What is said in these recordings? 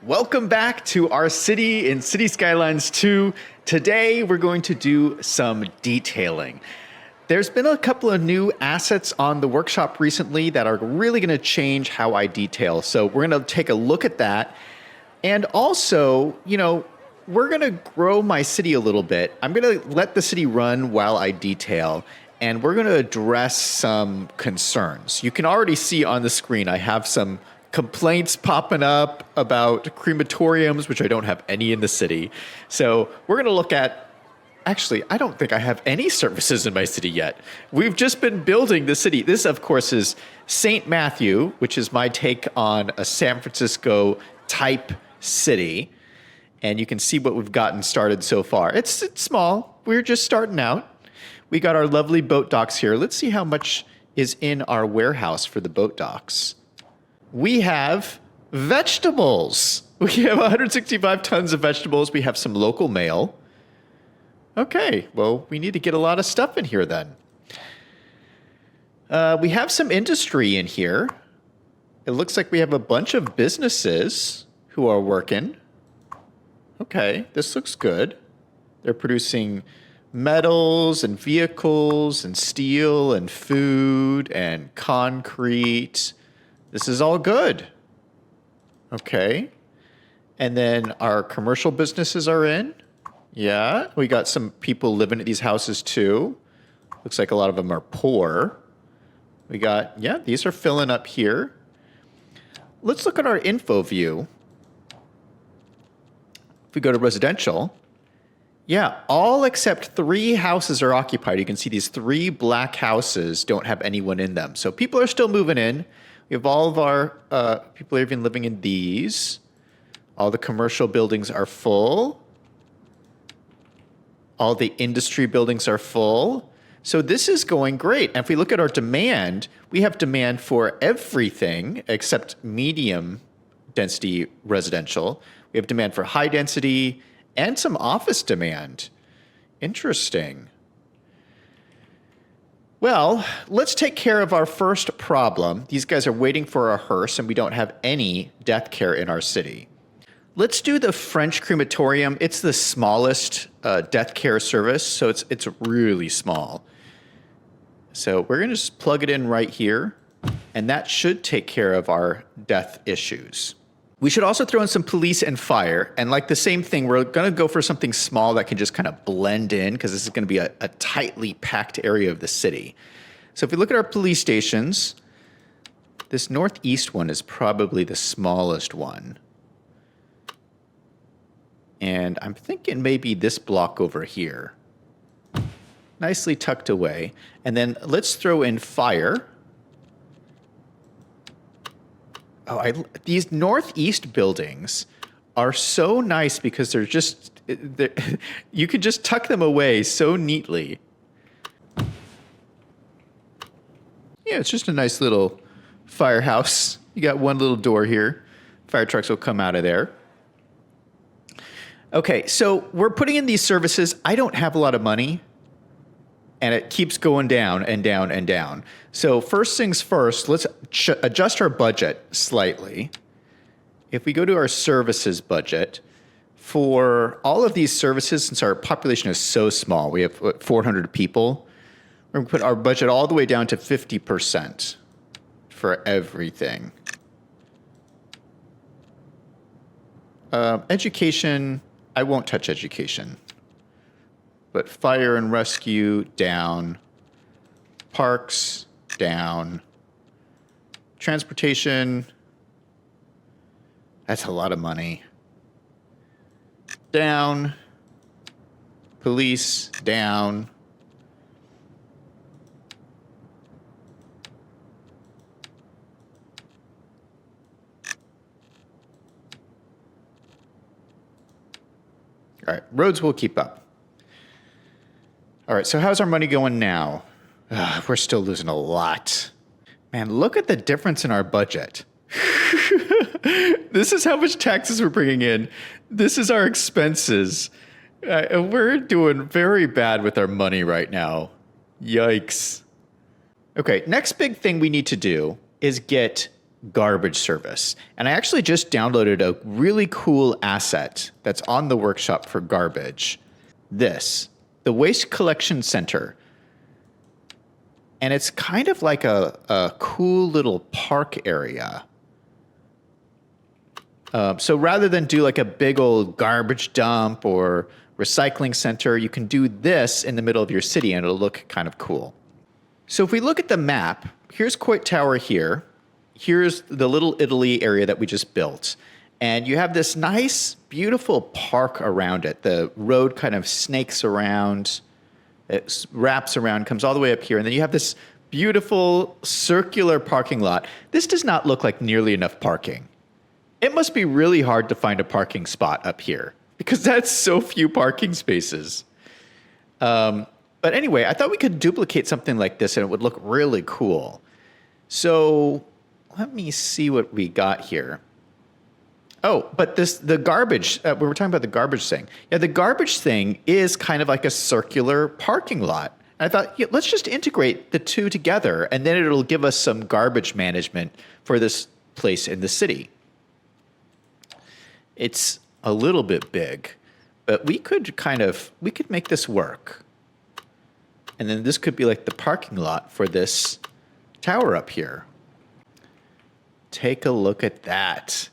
Welcome back to our city in Cities Skylines 2. Today we're going to do some detailing. There's been a couple of new assets on the workshop recently that are really going to change how I detail. So we're going to take a look at that. And also, we're going to grow my city a little bit. I'm going to let the city run while I detail. And we're going to address some concerns. You can already see on the screen I have some complaints popping up about crematoriums, which I don't have any in the city. So we're going to look at, actually, I don't think I have any services in my city yet. We've just been building the city. This, of course, is St. Matthew, which is my take on a San Francisco type city. And you can see what we've gotten started so far. It's small. We're just starting out. We got our lovely boat docks here. Let's see how much is in our warehouse for the boat docks. We have vegetables. We have 165 tons of vegetables. We have some local mail. Okay, well, we need to get a lot of stuff in here then. We have some industry in here. It looks like we have a bunch of businesses who are working. Okay, this looks good. They're producing metals and vehicles and steel and food and concrete. This is all good. Okay. And then our commercial businesses are in. Yeah, we got some people living at these houses too. Looks like a lot of them are poor. We got, yeah, these are filling up here. Let's look at our info view. If we go to residential, yeah, all except 3 houses are occupied. You can see these 3 black houses don't have anyone in them. So people are still moving in. We have all of our people are even living in these. All the commercial buildings are full. All the industry buildings are full. So this is going great. And if we look at our demand, we have demand for everything except medium density residential. We have demand for high density and some office demand. Interesting. Well, let's take care of our first problem. These guys are waiting for a hearse, and we don't have any death care in our city. Let's do the French crematorium. It's the smallest death care service, so it's really small. So we're going to just plug it in right here, and that should take care of our death issues. We should also throw in some police and fire. And like the same thing, we're going to go for something small that can just kind of blend in because this is going to be a tightly packed area of the city. So if we look at our police stations, this northeast one is probably the smallest one. And I'm thinking maybe this block over here. Nicely tucked away. And then let's throw in fire. These northeast buildings are so nice because you could just tuck them away so neatly. Yeah, it's just a nice little firehouse. You got one little door here. Fire trucks will come out of there. Okay, so we're putting in these services. I don't have a lot of money, and it keeps going down and down and down. So first things first, let's adjust our budget slightly. If we go to our services budget, for all of these services, since our population is so small, we have 400 people, we're going to put our budget all the way down to 50% for everything. Education, I won't touch education. But fire and rescue, down. Parks, down. Transportation, that's a lot of money. Down. Police, down. All right, roads will keep up. All right, so how's our money going now? We're still losing a lot. Man, look at the difference in our budget. This is how much taxes we're bringing in. This is our expenses. We're doing very bad with our money right now. Yikes. Okay, next big thing we need to do is get garbage service. And I actually just downloaded a really cool asset that's on the workshop for garbage. The Waste Collection Center. And it's kind of like a cool little park area. So rather than do like a big old garbage dump or recycling center, you can do this in the middle of your city and it'll look kind of cool. So if we look at the map, here's Coit Tower here. Here's the Little Italy area that we just built. And you have this nice, beautiful park around it. The road kind of snakes around, it wraps around, comes all the way up here. And then you have this beautiful circular parking lot. This does not look like nearly enough parking. It must be really hard to find a parking spot up here because that's so few parking spaces. But anyway, I thought we could duplicate something like this and it would look really cool. So let me see what we got here. Oh, but the garbage, we were talking about the garbage thing. Yeah, the garbage thing is kind of like a circular parking lot. And I thought, yeah, let's just integrate the two together and then it'll give us some garbage management for this place in the city. It's a little bit big, but we could make this work. And then this could be like the parking lot for this tower up here. Take a look at that.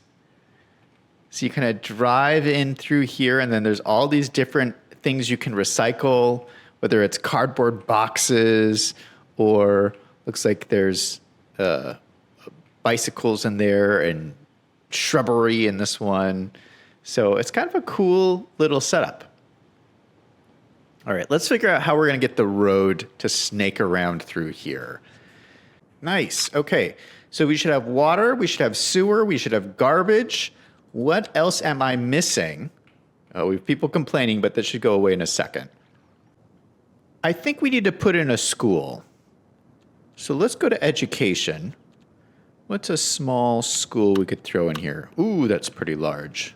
So you kind of drive in through here and then there's all these different things you can recycle, whether it's cardboard boxes or looks like there's bicycles in there and shrubbery in this one. So it's kind of a cool little setup. All right, let's figure out how we're going to get the road to snake around through here. Nice. Okay, so we should have water, we should have sewer, we should have garbage. What else am I missing? Oh, we have people complaining, but that should go away in a second. I think we need to put in a school. So let's go to education. What's a small school we could throw in here? Ooh, that's pretty large.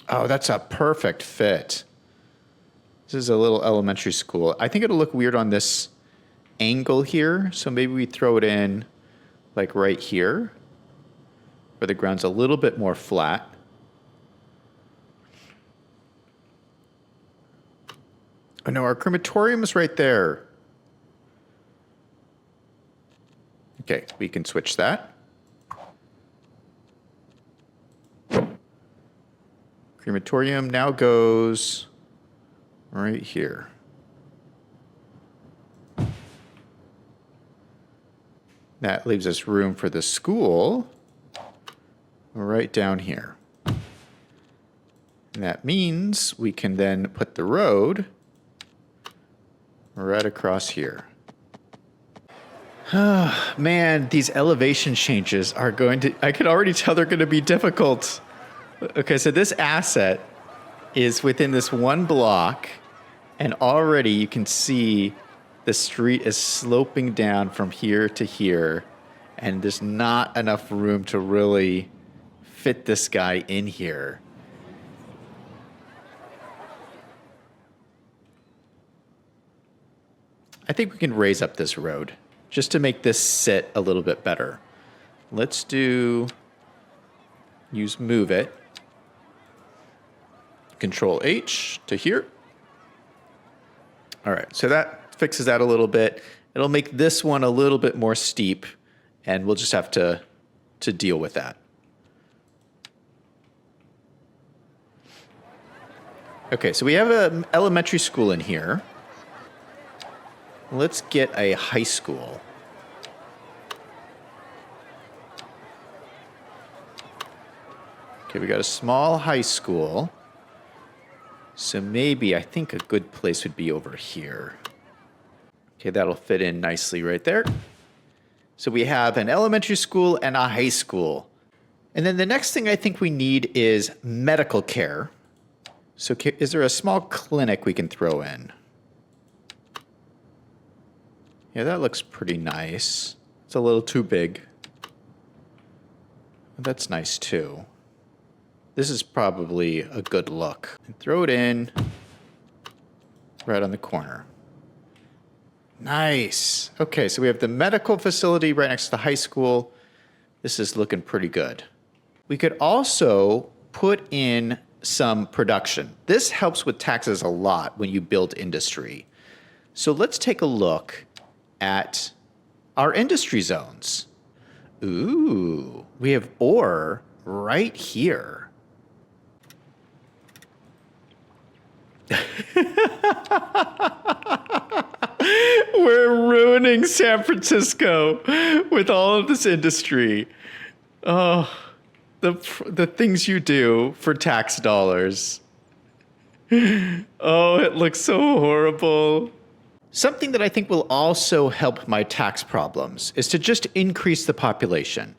Oh, that's a perfect fit. This is a little elementary school. I think it'll look weird on this angle here, so maybe we throw it in like right here, where the ground's a little bit more flat. Oh no, our crematorium is right there. Okay, we can switch that. Crematorium now goes right here. That leaves us room for the school right down here. And that means we can then put the road right across here. Oh, man, these elevation changes are going to, I can already tell they're going to be difficult. Okay, so this asset is within this one block, and already you can see the street is sloping down from here to here, and there's not enough room to really fit this guy in here. I think we can raise up this road just to make this sit a little bit better. Let's use move it. Control H to here. All right, so that fixes that a little bit. It'll make this one a little bit more steep, and we'll just have to deal with that. Okay, so we have an elementary school in here. Let's get a high school. Okay, we got a small high school. So maybe I think a good place would be over here. Okay, that'll fit in nicely right there. So we have an elementary school and a high school. And then the next thing I think we need is medical care. So is there a small clinic we can throw in? Yeah, that looks pretty nice. It's a little too big. That's nice too. This is probably a good look. And throw it in right on the corner. Nice. Okay, so we have the medical facility right next to the high school. This is looking pretty good. We could also put in some production. This helps with taxes a lot when you build industry. So let's take a look at our industry zones. Ooh, we have ore right here. We're ruining San Francisco with all of this industry. Oh, the things you do for tax dollars. Oh, it looks so horrible. Something that I think will also help my tax problems is to just increase the population.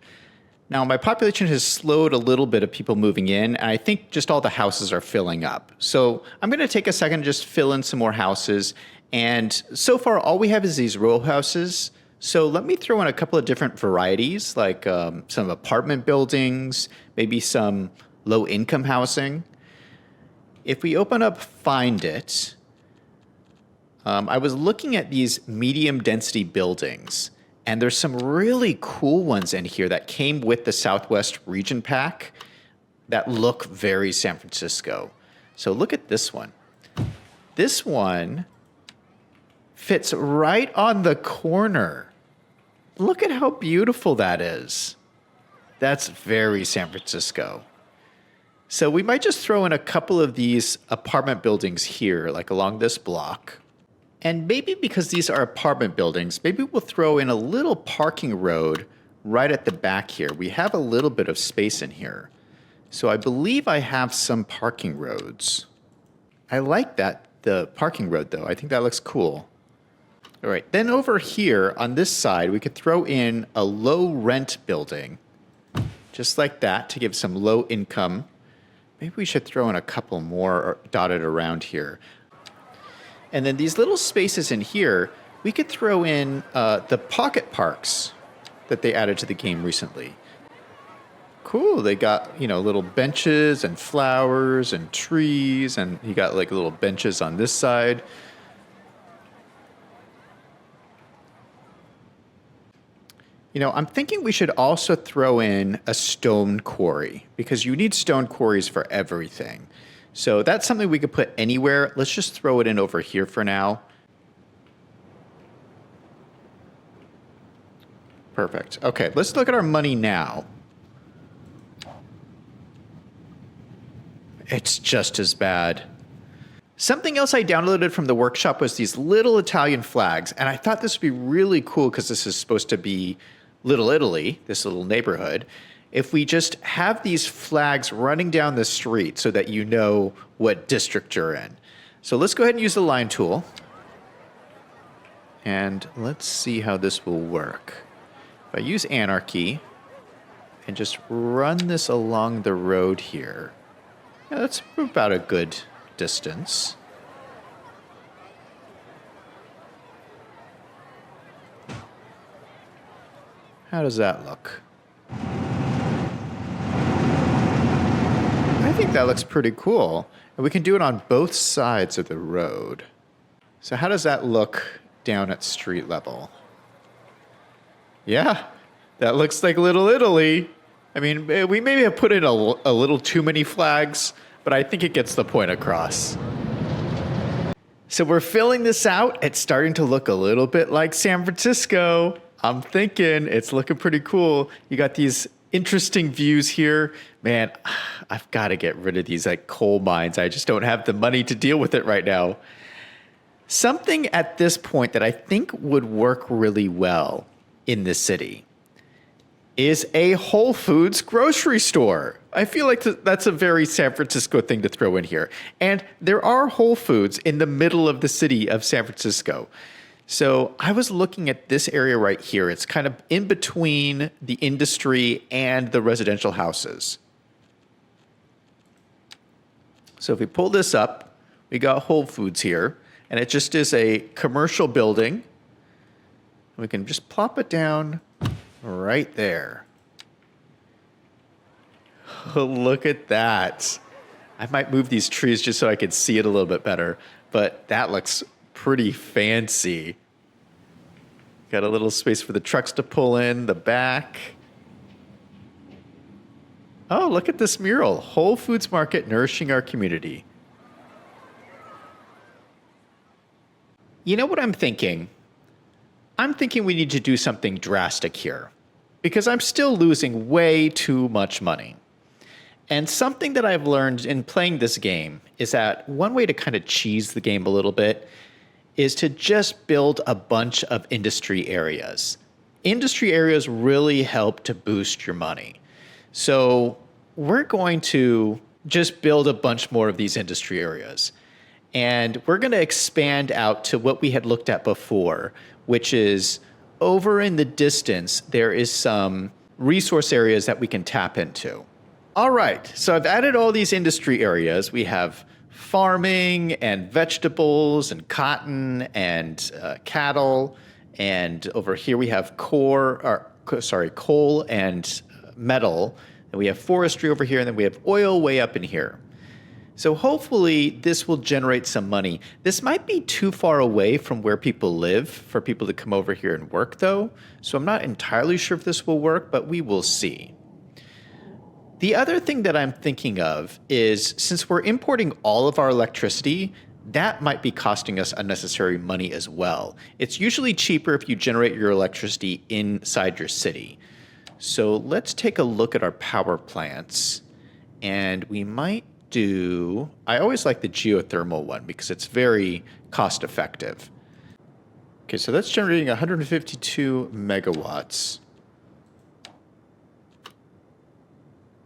Now, my population has slowed a little bit of people moving in, and I think just all the houses are filling up. So I'm going to take a second to just fill in some more houses. And so far, all we have is these row houses. So let me throw in a couple of different varieties, like some apartment buildings, maybe some low-income housing. If we open up Find It, I was looking at these medium-density buildings. And there's some really cool ones in here that came with the Southwest Region Pack that look very San Francisco. So look at this one. This one fits right on the corner. Look at how beautiful that is. That's very San Francisco. So we might just throw in a couple of these apartment buildings here, like along this block. And maybe because these are apartment buildings, maybe we'll throw in a little parking road right at the back here. We have a little bit of space in here. So I believe I have some parking roads. I like the parking road though. I think that looks cool. All right, then over here on this side, we could throw in a low rent building, just like that, to give some low income. Maybe we should throw in a couple more dotted around here. And then these little spaces in here, we could throw in the pocket parks that they added to the game recently. Cool, they got, little benches and flowers and trees, and you got like little benches on this side. I'm thinking we should also throw in a stone quarry, because you need stone quarries for everything. So that's something we could put anywhere. Let's just throw it in over here for now. Perfect. Okay, let's look at our money now. It's just as bad. Something else I downloaded from the workshop was these little Italian flags, and I thought this would be really cool because this is supposed to be Little Italy, this little neighborhood. If we just have these flags running down the street so that you know what district you're in. So let's go ahead and use the line tool. And let's see how this will work. If I use Anarchy and just run this along the road here, that's about a good distance. How does that look? I think that looks pretty cool. And we can do it on both sides of the road. So how does that look down at street level? Yeah, that looks like Little Italy. I mean, we maybe have put in a little too many flags, but I think it gets the point across. So we're filling this out. It's starting to look a little bit like San Francisco. I'm thinking it's looking pretty cool. You got these interesting views here. Man, I've got to get rid of these coal mines. I just don't have the money to deal with it right now. Something at this point that I think would work really well in this city is a Whole Foods grocery store. I feel like that's a very San Francisco thing to throw in here. And there are Whole Foods in the middle of the city of San Francisco. So I was looking at this area right here. It's kind of in between the industry and the residential houses. So if we pull this up, we got Whole Foods here, and it just is a commercial building. We can just plop it down right there. Look at that. I might move these trees just so I could see it a little bit better, but that looks pretty fancy. Got a little space for the trucks to pull in, the back. Oh, look at this mural. Whole Foods Market nourishing our community. You know what I'm thinking? I'm thinking we need to do something drastic here because I'm still losing way too much money. And something that I've learned in playing this game is that one way to kind of cheese the game a little bit is to just build a bunch of industry areas. Industry areas really help to boost your money. So we're going to just build a bunch more of these industry areas. And we're going to expand out to what we had looked at before, which is over in the distance, there is some resource areas that we can tap into. All right, so I've added all these industry areas. We have farming and vegetables and cotton and cattle. And over here we have coal and metal. And we have forestry over here, and then we have oil way up in here. So hopefully this will generate some money. This might be too far away from where people live for people to come over here and work, though. So I'm not entirely sure if this will work, but we will see. The other thing that I'm thinking of is since we're importing all of our electricity, that might be costing us unnecessary money as well. It's usually cheaper if you generate your electricity inside your city. So let's take a look at our power plants, and we might do, I always like the geothermal one because it's very cost effective. Okay, so that's generating 152 megawatts.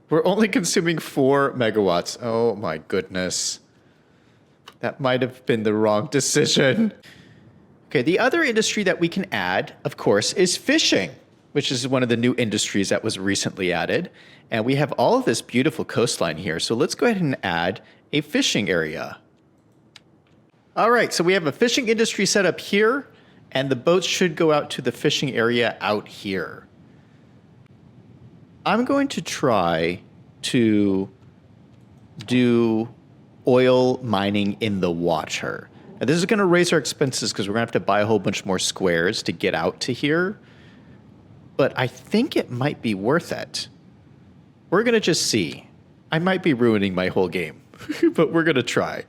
We're only consuming 4 megawatts. Oh my goodness. That might have been the wrong decision. Okay, the other industry that we can add, of course, is fishing, which is one of the new industries that was recently added. And we have all of this beautiful coastline here. So let's go ahead and add a fishing area. All right, so we have a fishing industry set up here, and the boats should go out to the fishing area out here. I'm going to try to do oil mining in the water. Now, this is going to raise our expenses because we're going to have to buy a whole bunch more squares to get out to here. But I think it might be worth it. We're going to just see. I might be ruining my whole game, but we're going to try.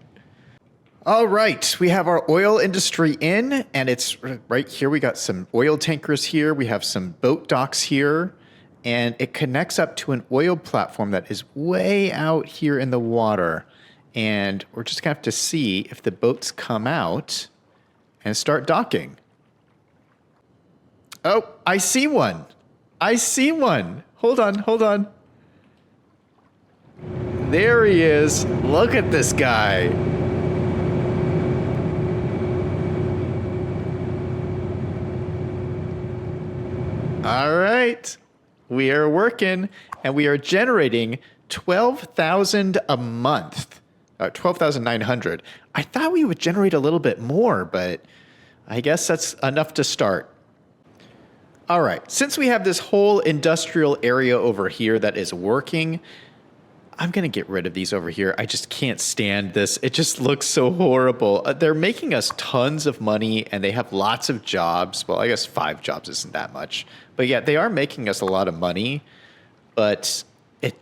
All right, we have our oil industry in, and it's right here. We got some oil tankers here. We have some boat docks here. And it connects up to an oil platform that is way out here in the water. And we're just going to have to see if the boats come out and start docking. Oh, I see one. I see one. Hold on. There he is. Look at this guy. All right. We are working, and we are generating 12,000 a month, 12,900. I thought we would generate a little bit more, but I guess that's enough to start. All right, since we have this whole industrial area over here that is working, I'm going to get rid of these over here. I just can't stand this. It just looks so horrible. They're making us tons of money, and they have lots of jobs. Well, I guess 5 jobs isn't that much. But yeah, they are making us a lot of money, but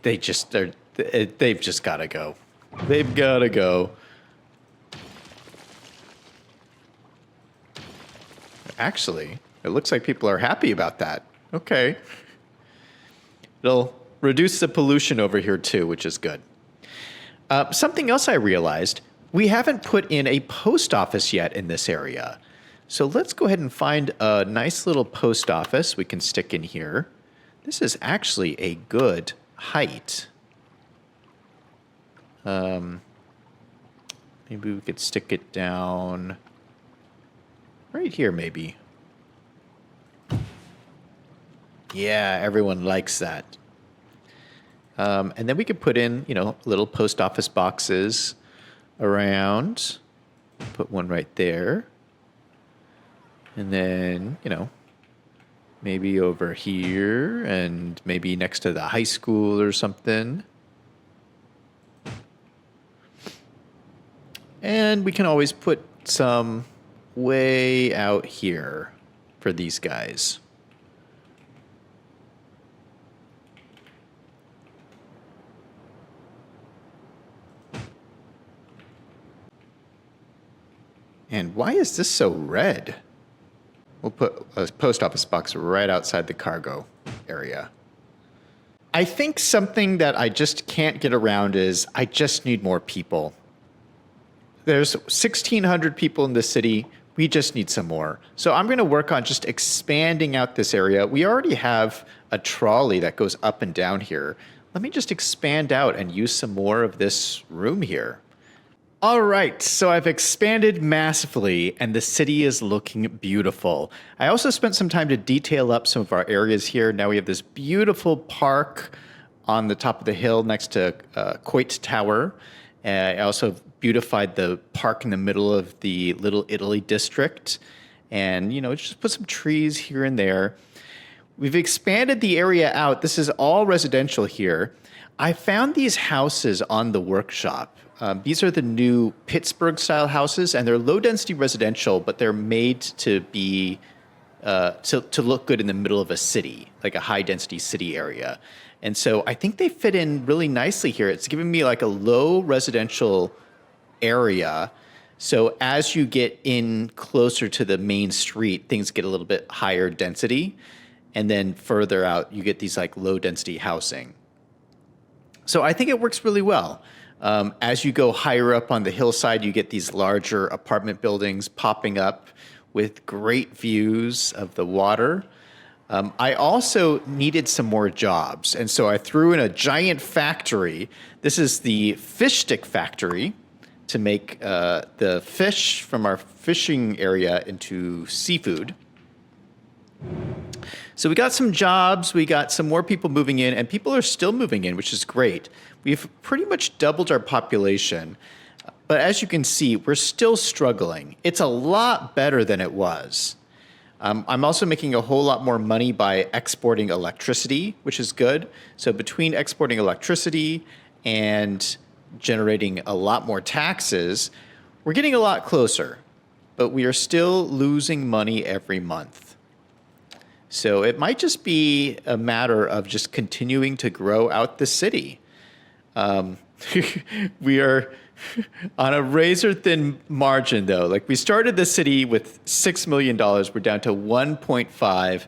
they've just got to go. They've got to go. Actually, it looks like people are happy about that. Okay. It'll reduce the pollution over here too, which is good. Something else I realized, we haven't put in a post office yet in this area. So let's go ahead and find a nice little post office we can stick in here. This is actually a good height. Maybe we could stick it down right here, maybe. Yeah, everyone likes that. And then we could put in, little post office boxes around. Put one right there. And then, maybe over here and maybe next to the high school or something. And we can always put some way out here for these guys. And why is this so red? We'll put a post office box right outside the cargo area. I think something that I just can't get around is I just need more people. There's 1,600 people in the city. We just need some more. So I'm going to work on just expanding out this area. We already have a trolley that goes up and down here. Let me just expand out and use some more of this room here. All right, so I've expanded massively and the city is looking beautiful. I also spent some time to detail up some of our areas here. Now we have this beautiful park on the top of the hill next to Coit Tower. I also beautified the park in the middle of the Little Italy district. And, you know, just put some trees here and there. We've expanded the area out. This is all residential here. I found these houses on the workshop. These are the new Pittsburgh-style houses, and they're low-density residential, but they're made to be to look good in the middle of a city, like a high-density city area. And so I think they fit in really nicely here. It's giving me like a low residential area. So as you get in closer to the main street, things get a little bit higher density. And then further out, you get these like low-density housing. So I think it works really well. As you go higher up on the hillside, you get these larger apartment buildings popping up with great views of the water. I also needed some more jobs, and so I threw in a giant factory. This is the fish stick factory to make the fish from our fishing area into seafood. So we got some jobs, we got some more people moving in, and people are still moving in, which is great. We've pretty much doubled our population, but as you can see, we're still struggling. It's a lot better than it was. I'm also making a whole lot more money by exporting electricity, which is good. So between exporting electricity and generating a lot more taxes, we're getting a lot closer, but we are still losing money every month. So it might just be a matter of just continuing to grow out the city. We are on a razor-thin margin, though. Like, we started the city with $6 million. We're down to 1.5.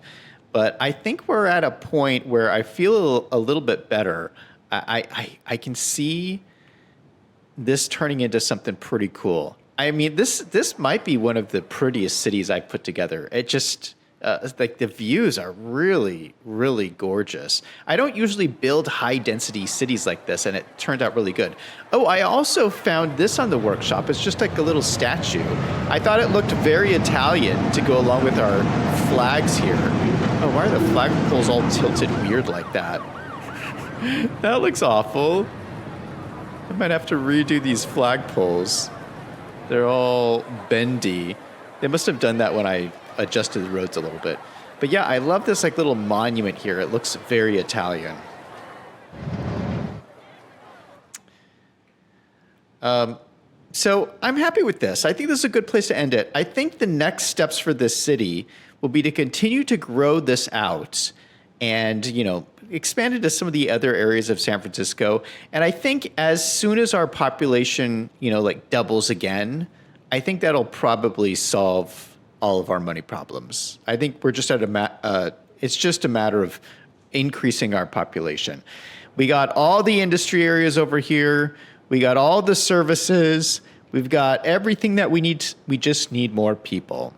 But I think we're at a point where I feel a little bit better. I can see this turning into something pretty cool. I mean, this might be one of the prettiest cities I've put together. It just... like the views are really, really gorgeous. I don't usually build high density cities like this, and it turned out really good. Oh, I also found this on the workshop. It's just like a little statue. I thought it looked very Italian to go along with our flags here. Oh, why are the flagpoles all tilted weird like that? That looks awful. I might have to redo these flagpoles. They're all bendy. They must have done that when I adjusted the roads a little bit. But yeah, I love this like little monument here. It looks very Italian. So I'm happy with this. I think this is a good place to end it. I think the next steps for this city will be to continue to grow this out and, you know, expand it to some of the other areas of San Francisco. And I think as soon as our population, you know, like doubles again, I think that'll probably solve all of our money problems. I think we're just at it's just a matter of increasing our population. We got all the industry areas over here. We got all the services. We've got everything that we need. We just need more people.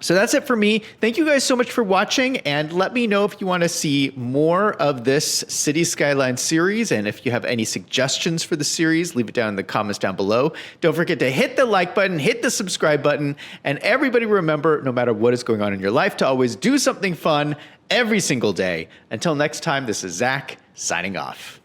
So that's it for me. Thank you guys so much for watching, and let me know if you want to see more of this Cities Skylines series, and if you have any suggestions for the series, leave it down in the comments down below. Don't forget to hit the like button, hit the subscribe button, and everybody remember, no matter what is going on in your life, to always do something fun every single day. Until next time, this is Zach, signing off.